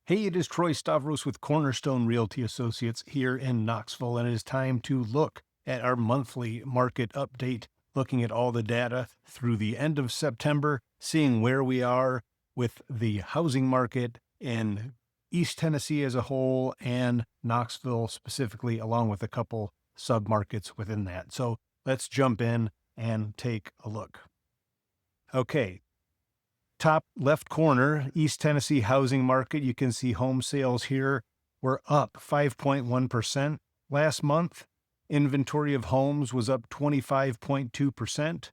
Hey, it is Troy Stavros with Cornerstone Realty Associates here in Knoxville, and it is time to look at our monthly market update, looking at all the data through the end of September, seeing where we are with the housing market in East Tennessee as a whole and Knoxville specifically, along with a couple submarkets within that. So let's jump in and take a look. Okay, top left corner, East Tennessee housing market. You can see home sales here were up 5.1% last month. Inventory of homes was up 25.2%.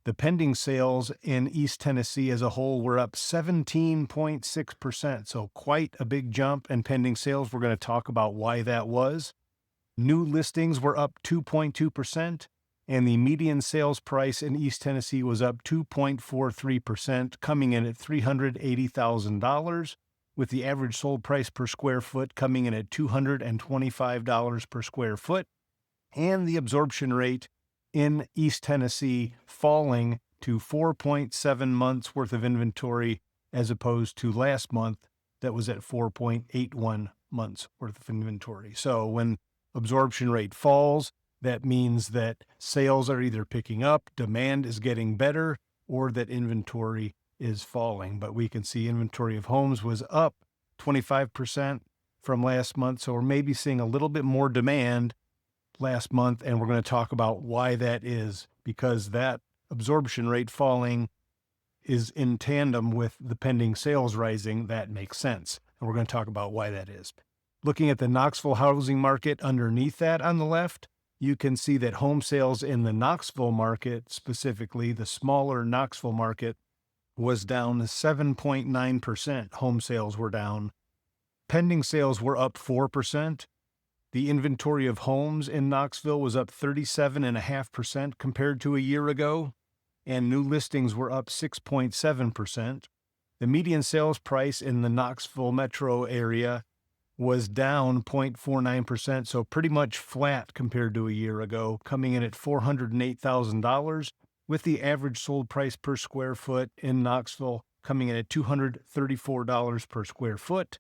The pending sales in East Tennessee as a whole were up 17.6%. So quite a big jump in pending sales. We're going to talk about why that was. New listings were up 2.2%. And the median sales price in East Tennessee was up 2.43%, coming in at $380,000, with the average sold price per square foot coming in at $225 per square foot, and the absorption rate in East Tennessee falling to 4.7 months worth of inventory as opposed to last month that was at 4.81 months worth of inventory. So when absorption rate falls, that means that sales are either picking up, demand is getting better, or that inventory is falling. But we can see inventory of homes was up 25% from last month. So we're maybe seeing a little bit more demand last month. And we're going to talk about why that is, because that absorption rate falling is in tandem with the pending sales rising. That makes sense. And we're going to talk about why that is. Looking at the Knoxville housing market underneath that on the left, you can see that home sales in the Knoxville market, specifically the smaller Knoxville market, was down 7.9%. Home sales were down. Pending sales were up 4%. The inventory of homes in Knoxville was up 37.5% compared to a year ago, and new listings were up 6.7%. The median sales price in the Knoxville metro area was down 0.49%, so pretty much flat compared to a year ago, coming in at $408,000, with the average sold price per square foot in Knoxville coming in at $234 per square foot,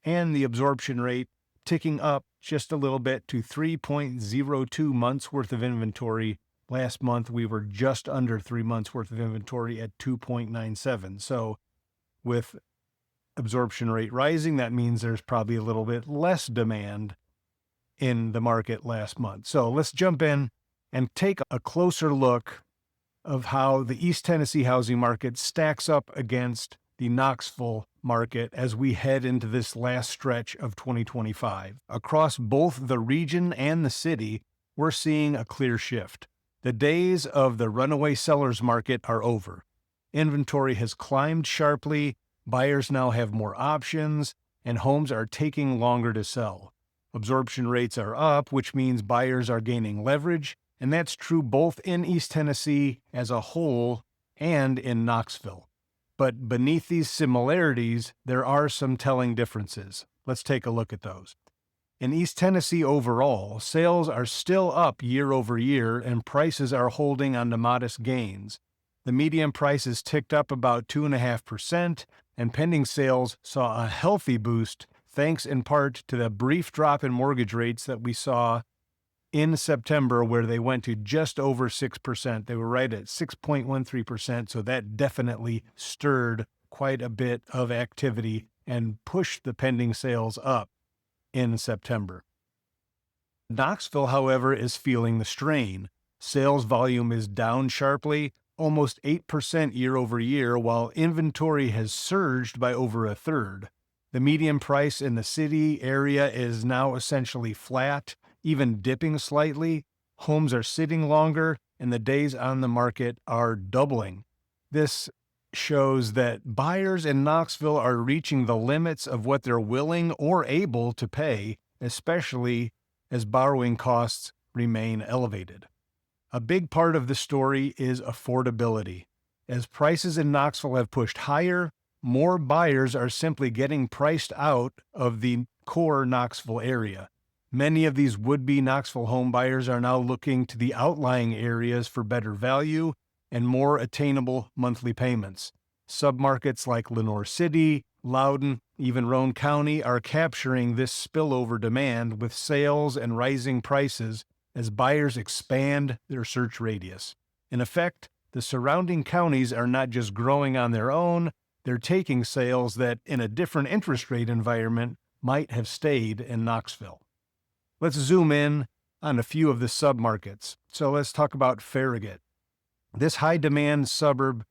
and the absorption rate ticking up just a little bit to 3.02 months worth of inventory. Last month, we were just under 3 months worth of inventory at 2.97. So with absorption rate rising, that means there's probably a little bit less demand in the market last month. So let's jump in and take a closer look of how the East Tennessee housing market stacks up against the Knoxville market as we head into this last stretch of 2025. Across both the region and the city, we're seeing a clear shift. The days of the runaway sellers market are over. Inventory has climbed sharply. Buyers now have more options, and homes are taking longer to sell. Absorption rates are up, which means buyers are gaining leverage, and that's true both in East Tennessee as a whole and in Knoxville. But beneath these similarities, there are some telling differences. Let's take a look at those. In East Tennessee overall, sales are still up year over year, and prices are holding on to modest gains. The median price has ticked up about 2.5%, and pending sales saw a healthy boost thanks in part to the brief drop in mortgage rates that we saw in September, where they went to just over 6%. They were right at 6.13%, so that definitely stirred quite a bit of activity and pushed the pending sales up in September. Knoxville, however, is feeling the strain. Sales volume is down sharply, almost 8% year over year, while inventory has surged by over a third. The median price in the city area is now essentially flat, even dipping slightly. Homes are sitting longer, and the days on the market are doubling. This shows that buyers in Knoxville are reaching the limits of what they're willing or able to pay, especially as borrowing costs remain elevated. A big part of the story is affordability. As prices in Knoxville have pushed higher, more buyers are simply getting priced out of the core Knoxville area. Many of these would-be Knoxville home buyers are now looking to the outlying areas for better value and more attainable monthly payments. Submarkets like Lenoir City, Loudoun, even Roane County, are capturing this spillover demand with sales and rising prices as buyers expand their search radius. In effect, the surrounding counties are not just growing on their own, they're taking sales that, in a different interest rate environment, might have stayed in Knoxville. Let's zoom in on a few of the submarkets. So let's talk about Farragut. This high-demand suburb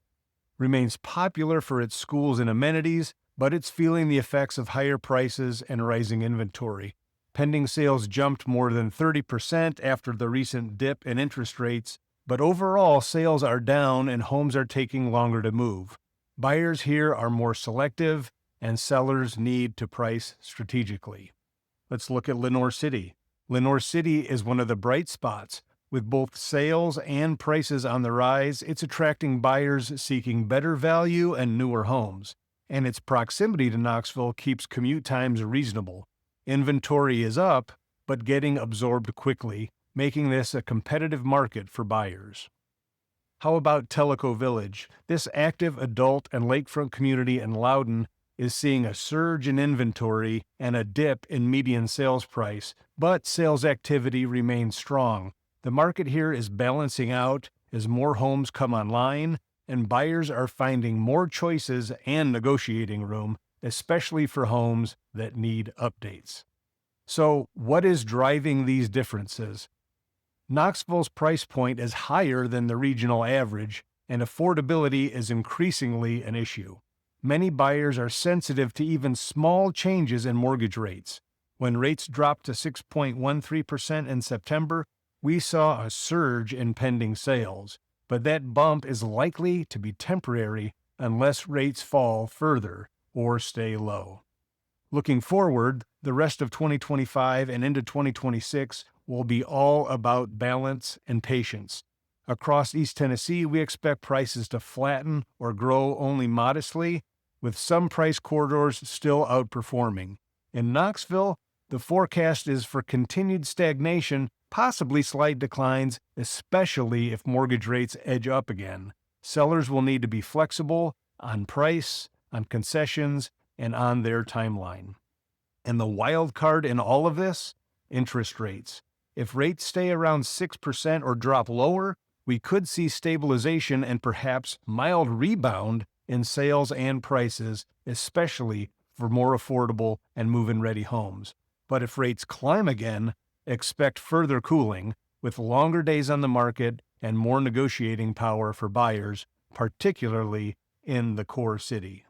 remains popular for its schools and amenities, but it's feeling the effects of higher prices and rising inventory. Pending sales jumped more than 30% after the recent dip in interest rates, but overall sales are down and homes are taking longer to move. Buyers here are more selective, and sellers need to price strategically. Let's look at Lenoir City. Lenoir City is one of the bright spots. With both sales and prices on the rise, it's attracting buyers seeking better value and newer homes. And its proximity to Knoxville keeps commute times reasonable. Inventory is up, but getting absorbed quickly, making this a competitive market for buyers. How about Tellico Village? This active adult and lakefront community in Loudon is seeing a surge in inventory and a dip in median sales price, but sales activity remains strong. The market here is balancing out as more homes come online, and buyers are finding more choices and negotiating room, especially for homes that need updates. So, what is driving these differences? Knoxville's price point is higher than the regional average, and affordability is increasingly an issue. Many buyers are sensitive to even small changes in mortgage rates. When rates dropped to 6.13% in September, we saw a surge in pending sales, but that bump is likely to be temporary unless rates fall further or stay low. Looking forward, the rest of 2025 and into 2026 will be all about balance and patience. Across East Tennessee, we expect prices to flatten or grow only modestly, with some price corridors still outperforming. In Knoxville, the forecast is for continued stagnation, possibly slight declines, especially if mortgage rates edge up again. Sellers will need to be flexible on price, on concessions, and on their timeline. And the wild card in all of this? Interest rates. If rates stay around 6% or drop lower, we could see stabilization and perhaps mild rebound in sales and prices, especially for more affordable and move-in-ready homes. But if rates climb again, expect further cooling, with longer days on the market and more negotiating power for buyers, particularly in the core city.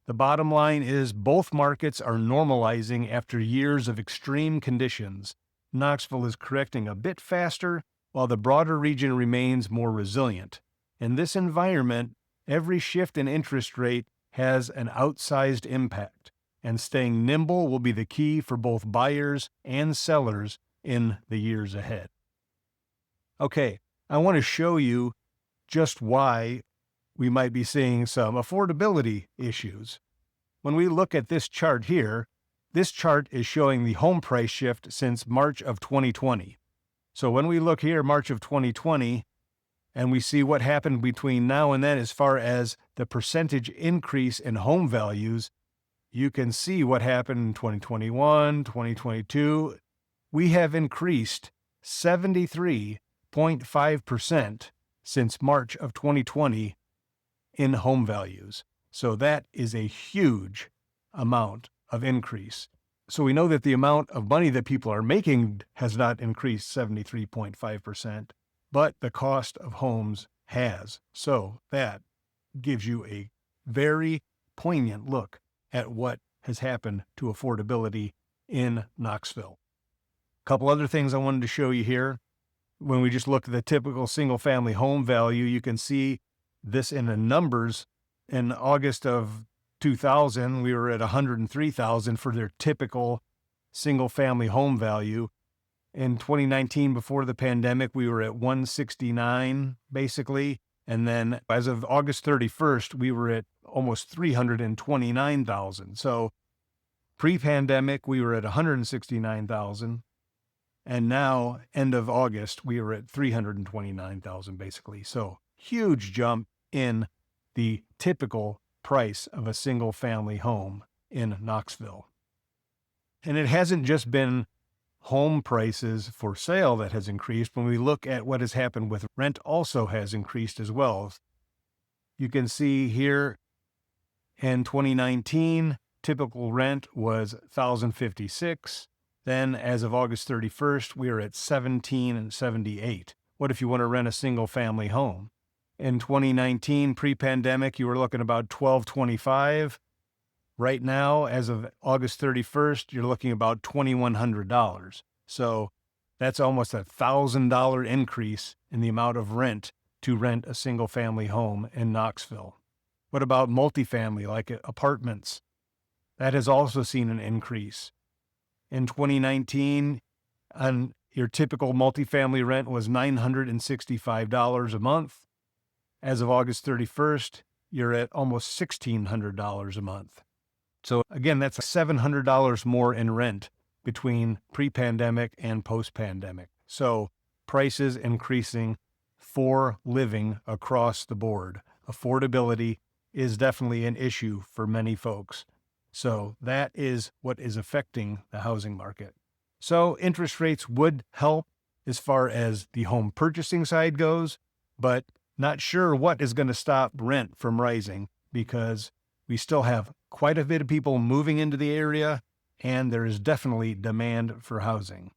The bottom line is both markets are normalizing after years of extreme conditions. Knoxville is correcting a bit faster, while the broader region remains more resilient. In this environment, every shift in interest rate has an outsized impact, and staying nimble will be the key for both buyers and sellers in the years ahead. Okay, I want to show you just why we might be seeing some affordability issues. When we look at this chart here, this chart is showing the home price shift since March of 2020. So when we look here, March of 2020, and we see what happened between now and then as far as the percentage increase in home values, you can see what happened in 2021, 2022. We have increased 73.5% since March of 2020 in home values. So that is a huge amount of increase. So we know that the amount of money that people are making has not increased 73.5%, but the cost of homes has. So that gives you a very poignant look at what has happened to affordability in Knoxville. A couple other things I wanted to show you here. When we just look at the typical single-family home value, you can see this in the numbers. In August of 2000, we were at $103,000 for their typical single-family home value. In 2019, before the pandemic, we were at $169,000 basically. And then as of August 31st, we were at almost $329,000. So pre-pandemic, we were at $169,000. And now, end of August, we were at $329,000 basically. So huge jump in the typical price of a single family home. in Knoxville. And it hasn't just been home prices for sale that has increased. When we look at what has happened with rent, also has increased as well. You can see here in 2019, typical rent was $1,056. Then as of August 31st, we are at $1,778. What if you want to rent a single family home? In 2019, pre-pandemic, you were looking about $1,225. Right now, as of August 31st, you're looking about $2,100. So that's almost $1,000 increase in the amount of rent to rent a single family home in Knoxville. What about multifamily, like apartments? That has also seen an increase. In 2019, your typical multifamily rent was $965 a month. As of August 31st, you're at almost $1,600 a month. So again, that's $700 more in rent between pre-pandemic and post-pandemic. So prices increasing for living across the board. Affordability is definitely an issue for many folks. So that is what is affecting the housing market. So interest rates would help as far as the home purchasing side goes, but not sure what is going to stop rent from rising, because we still have quite a bit of people moving into the area, and there is definitely demand for housing.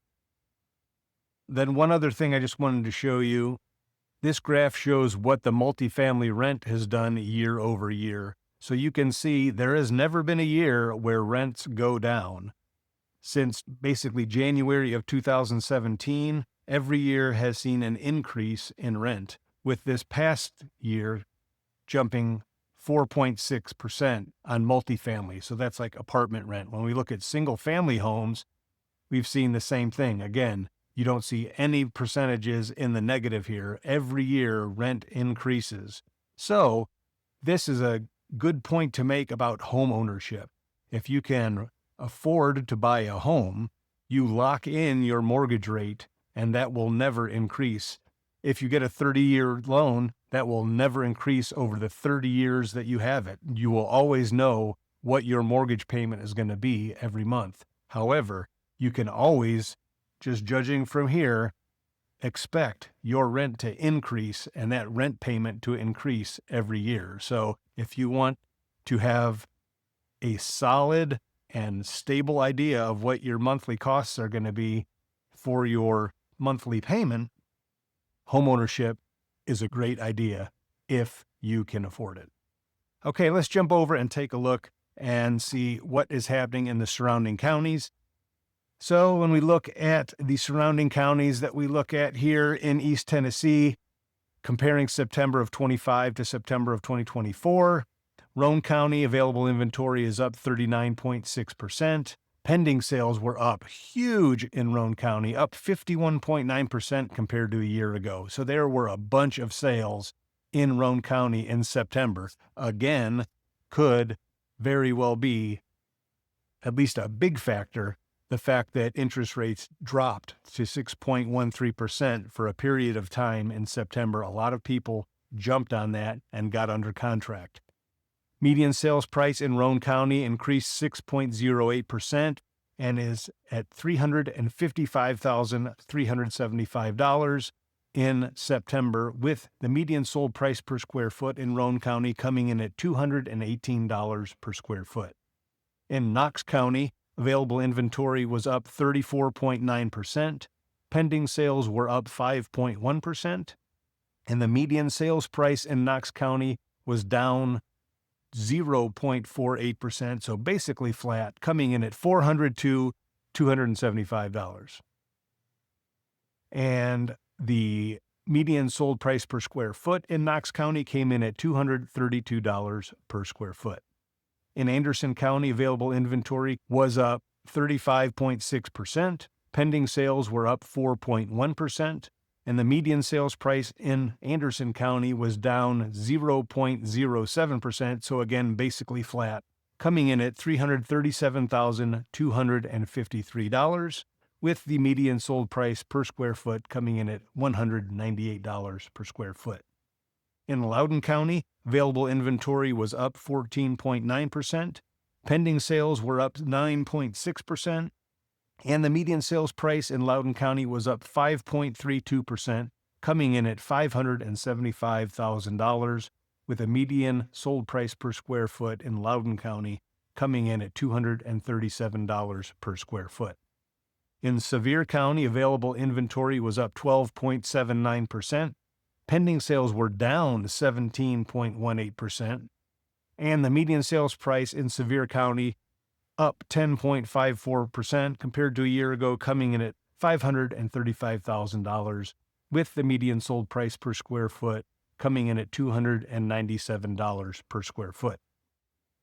Then one other thing I just wanted to show you. This graph shows what the multifamily rent has done year over year. So you can see there has never been a year where rents go down. Since basically January of 2017, every year has seen an increase in rent, with this past year jumping 4.6% on multifamily. So that's like apartment rent. When we look at single family homes, we've seen the same thing. Again, you don't see any percentages in the negative here. Every year, rent increases. So this is a good point to make about home ownership. If you can afford to buy a home, you lock in your mortgage rate, and that will never increase. If you get a 30-year loan, that will never increase over the 30 years that you have it. You will always know what your mortgage payment is going to be every month. However, you can always, just judging from here, expect your rent to increase and that rent payment to increase every year. So if you want to have a solid and stable idea of what your monthly costs are going to be for your monthly payment, homeownership is a great idea if you can afford it. Okay, let's jump over and take a look and see what is happening in the surrounding counties. So when we look at the surrounding counties that we look at here in East Tennessee, comparing September of 25 to September of 2024, Roane County available inventory is up 39.6%. Pending sales were up huge in Roane County, up 51.9% compared to a year ago. So there were a bunch of sales in Roane County in September. Again, could very well be at least a big factor, the fact that interest rates dropped to 6.13% for a period of time in September. A lot of people jumped on that and got under contract. Median sales price in Roane County increased 6.08% and is at $355,375 in September, with the median sold price per square foot in Roane County coming in at $218 per square foot. In Knox County, available inventory was up 34.9%. Pending sales were up 5.1%. And the median sales price in Knox County was down 0.48%, so basically flat, coming in at $400 to $275. And the median sold price per square foot in Knox County came in at $232 per square foot. In Anderson County, available inventory was up 35.6%. Pending sales were up 4.1%. And the median sales price in Anderson County was down 0.07%, so again, basically flat, coming in at $337,253, with the median sold price per square foot coming in at $198 per square foot. In Loudoun County, available inventory was up 14.9%. Pending sales were up 9.6%, and the median sales price in Loudoun County was up 5.32%, coming in at $575,000, with a median sold price per square foot in Loudoun County coming in at $237 per square foot. In Sevier County, available inventory was up 12.79%, pending sales were down 17.18%, and the median sales price in Sevier County up 10.54% compared to a year ago, coming in at $535,000, with the median sold price per square foot coming in at $297 per square foot.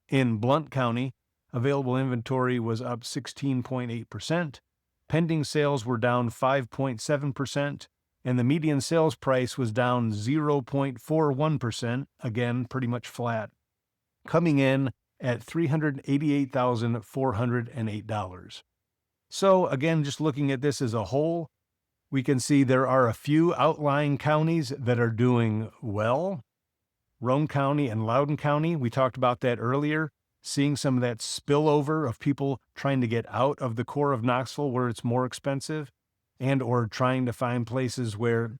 In Blount County, available inventory was up 16.8%, pending sales were down 5.7%, and the median sales price was down 0.41%, again, pretty much flat, coming in at $388,408. So again, just looking at this as a whole, we can see there are a few outlying counties that are doing well. Roane County and Loudoun County, we talked about that earlier, seeing some of that spillover of people trying to get out of the core of Knoxville where it's more expensive, and or trying to find places where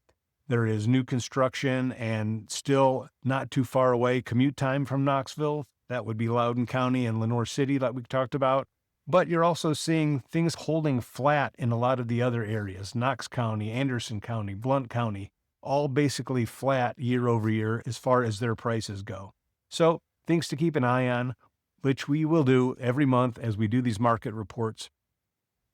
there is new construction and still not too far away commute time from Knoxville. That would be Loudoun County and Lenoir City like we talked about. But you're also seeing things holding flat in a lot of the other areas. Knox County, Anderson County, Blount County, all basically flat year over year as far as their prices go. So things to keep an eye on, which we will do every month as we do these market reports.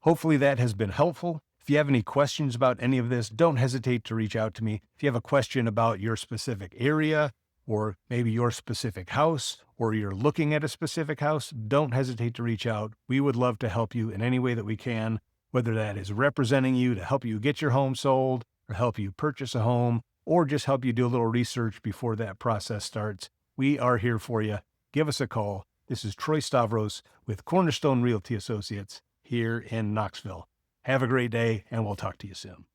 Hopefully that has been helpful. If you have any questions about any of this, don't hesitate to reach out to me. If you have a question about your specific area, or maybe your specific house, or you're looking at a specific house, don't hesitate to reach out. We would love to help you in any way that we can, whether that is representing you to help you get your home sold, or help you purchase a home, or just help you do a little research before that process starts. We are here for you. Give us a call. This is Troy Stavros with Cornerstone Realty Associates here in Knoxville. Have a great day, and we'll talk to you soon.